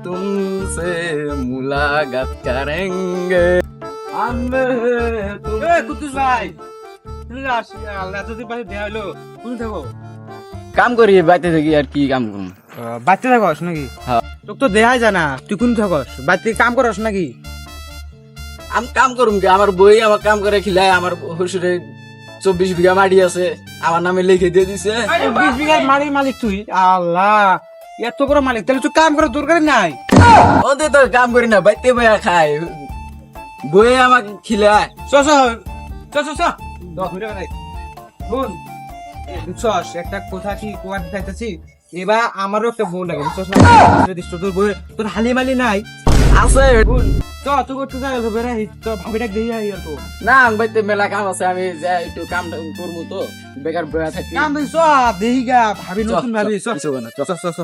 तुमसे मुलाकात करेंगे हम কুদ্দুস ভাই আল্লাহ এতদিন পরে দেখা হলো কোন থাকো কাম করি বাইতে থাকি আর কি কাম করুম বাড়িতে থাকস নাকি হ্যাঁ। তোকে তো দেখাই জানা তুই কোন থাকস বাড়িতে কাম করস নাকি আমি কাম করুম কি আমার বই আমার কাম করে খিলায় আমার শ্বশুরে 24 বিঘা মাটি আছে আমার নামে লিখে দিয়ে দিছে 20 বিঘার মালিক মালিক তুই আল্লাহ এত বড় মালিক তাহলে তুই কাম করার দরকার নাই ওদের তো কাম করি না বাইতে বইয়া খায় বই আমাকে খিলায় চ চ চ চ চ ঘুরে বেড়াই বোন বুঝছস একটা কথা কি কোয়ার চাইতেছি এবার আমারও একটা বউ লাগে বুঝছস না তোর বউ তোর হালি মালি নাই আছে বোন চ তুই করতে যাই বেড়াই তো ভাবিটাকে দিয়ে আই আর তো না আমি বাইতে মেলা কাম আছে আমি যাই একটু কাম করবো তো বেকার বইয়া থাকি কাম দিছ দেহি গা ভাবি নতুন ভাবি চ চ চ চ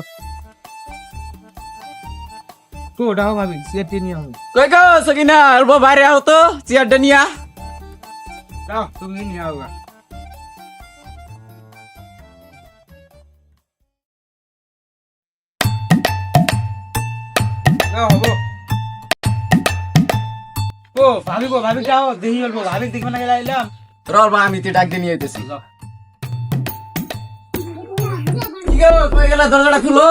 তো ওটাও ভাবি সেটি নিয়ে হবে কই গো সকিনা অল্প বাইরে আও তো চেয়ারটা নিয়া যাও তুমি নিয়ে আও হবো ও ভাবি যাও দেহি বলবো ভাবি দেখবে না গেলে আইলাম রবা আমি তে ডাক দিয়ে নিয়ে আইতেছি কি গো কই গেলা দরজাটা খুলো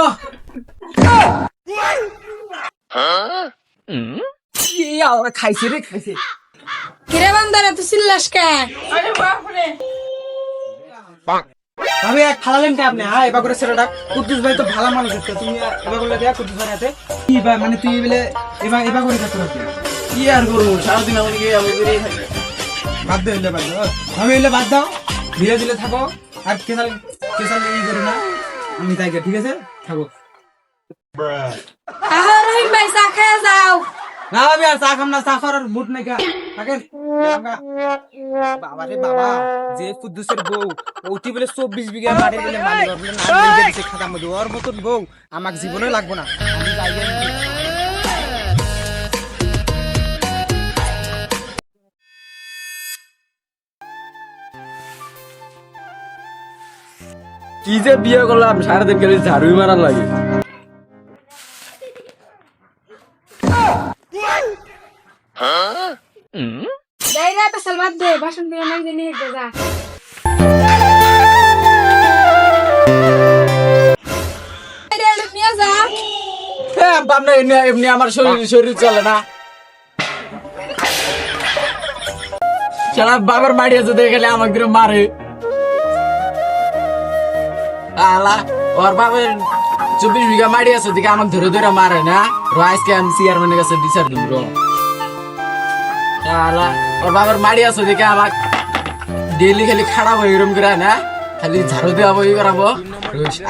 কি আওয়া খাইছে রে খাইছে কিরে বান্দারা তুই চিল্লাস কেন? ভাবি এক খালালেন কে আপনি হ্যাঁ এবার করে সেটা কুদ্দুস ভাই তো ভালো মানুষ আছে তুমি এবার করে দেয়া কুদ্দুস ভাই হাতে কি ভাই মানে তুই বলে এবার করে কাজ করতে কি আর করবো সারাদিন আমাকে আমি করেই থাকি বাদ দে হইলে বাদ দাও ভাবি হইলে বাদ দাও ধীরে ধীরে থাকো আর কেসাল ই করি না আমি তাই ঠিক আছে থাকো আহা রহিম ভাই চা খেয়ে যাও। না ভাবি আর চা খাম না চা খাওয়ার মুড নাই কা থাকেন বাবা রে বাবা যে কুদ্দুসের বউ ওটি বলে 24 বিঘা মাটি বলে মালিক ওর বলে নাম লিখে দিছে খাতার মধ্যে ওর মতন বউ আমাকে জীবনে লাগবে না আমি যাই কি যে বিয়ে করলাম সারাদিন গেলে ঝাড়ুই মারার লাগে যাই রে পেছাল বাদ দে ভাষণ দিয়ে নাই জানি হেঁটে যা। নিয়ে যা হ্যাঁ বাপনা এমনি আমার শরীর চলে না সারা বাবার মাড়ি আছে দেখে গেলে আমাকে ধরে মারে আলা ওর বাবার 24 বিঘা মাড়ি আছে দেখে আমাকে ধরে ধরে মারে না আজকে আমি চেয়ারম্যানের কাছে বিচার দিব আলা ওর বাবার মাড়ি আছে দেখে আমাকে ডেইলি খালি খারাপ হয়ে এরম করে না খালি ঝাড়ু দেওয়া বই করাবো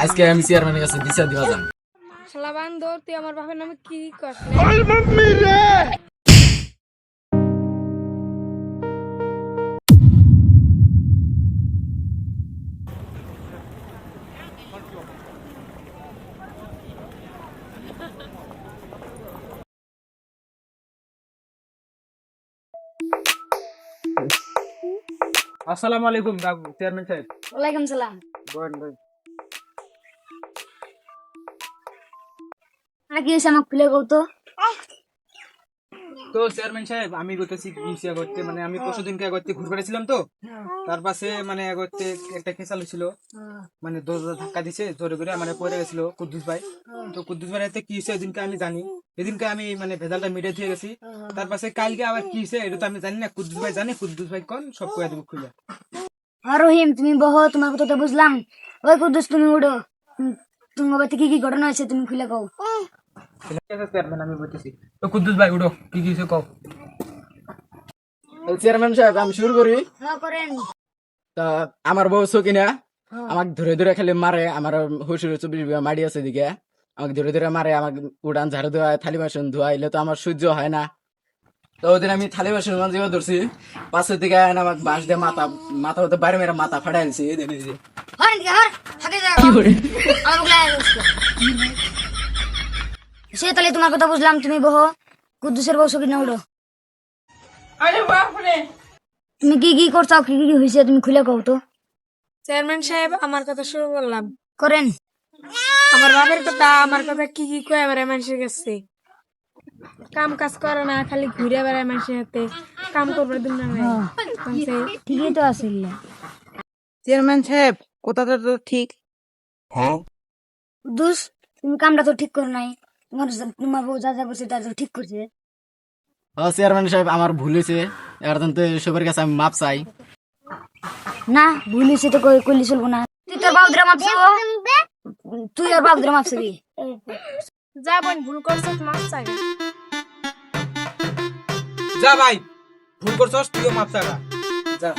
আজকে আমি চেয়ারম্যানের কাছে বিচার দিবা যাম শালা বান্দর তুই আমার বাপের নামে কি করছিস? আসসালামু আলাইকুম কাকু চেয়ারম্যান সাহেব ওয়ালাইকুম সালাম। বলেন ভাই আর কি হয়েছে আমাকে খুলে কও তো। তো চেয়ারম্যান সাহেব আমি করতেছি কিসিয়া করতে মানে আমি পরশুদিনকে করতে ঘুরে বেড়াছিলাম তো তার পাশে মানে করতে একটা খেসাল হয়েছিল মানে দরজা ধাক্কা দিছে জোরে করে মানে পড়ে গেছিল কুদ্দুস ভাই তো কুদ্দুস ভাই হাতে কি হয়েছে এদিনকে আমি জানি এদিনকে আমি মানে ভেজালটা মিটে দিয়ে গেছি তার পাশে কালকে আবার কি হয়েছে এটা তো আমি জানি না কুদ্দুস ভাই জানে কুদ্দুস ভাই কোন সব কয়ে দেবো খুলে হ্যাঁ রহিম তুমি বহ তোমার কথা তো বুঝলাম ওই কুদ্দুস তুমি উঠো তোমার বাড়িতে কি কি ঘটনা হয়েছে তুমি খুলে কও চেয়ারম্যান আমি বলতেছি তো কুদ্দুস ভাই উঠো কি কি হয়েছে কও চেয়ারম্যান সাহেব আমি শুরু করি হ্যাঁ করেন তা আমার বউ সকিনা আমাকে ধরে ধরে খালি মারে আমার শ্বশুর 24 বিঘা মাটি আছে দিকে আমাকে ধরে ধরে মারে আমাকে উড়ান ঝাড়ু দেওয়া থালি বাসন ধোয়া এলে তো আমার সহ্য হয় না তো ওদিন আমি থালি বাসন মাঝে ধরছি পাশের দিকে আমাকে বাঁশ দিয়ে মাথা বাইরে মেরে মাথা ফাটাই আনছি হর দিকে হর হাতে যা আমার বগলায় সে তাহলে তোমার কথা বুঝলাম তুমি বহ কুদ্দুসের বউ সকিনা উঠো আরে বাপরে তুমি কি কি করছো কি কি হয়েছে তুমি খুলে কও তো চেয়ারম্যান সাহেব আমার কথা শুরু করলাম করেন। আমার বাবার কথা কি কি কয়ে বেড়ায় মানুষের কাছে, কাম কাজ করে না, খালি ঘুরে বেড়ায় মানুষের হাতে, কাম করবার দিন না নাই। বলছে, ঠিকই তো আছিল। চেয়ারম্যান সাহেব কথাটা তো ঠিক। কুদ্দুস, তুমি কামটা তো ঠিক করো নাই। তোমার বউ যা যা করছে তা তো ঠিক করছে। ও চেয়ারম্যান সাহেব, আমার ভুল হয়েছে, এর জন্য তো সবার কাছে আমি মাপ চাই। না, ভুল হয়েছে তো কইলে চলবো না। তুই তোর বাবুদের মাপছিস, তুই ওর বাবুদের মাপছিবি। যা বোন ভুল করছো মাপ চাই। যা ভাই, ভুল করছস, তুইও মাপ চাগা। যা।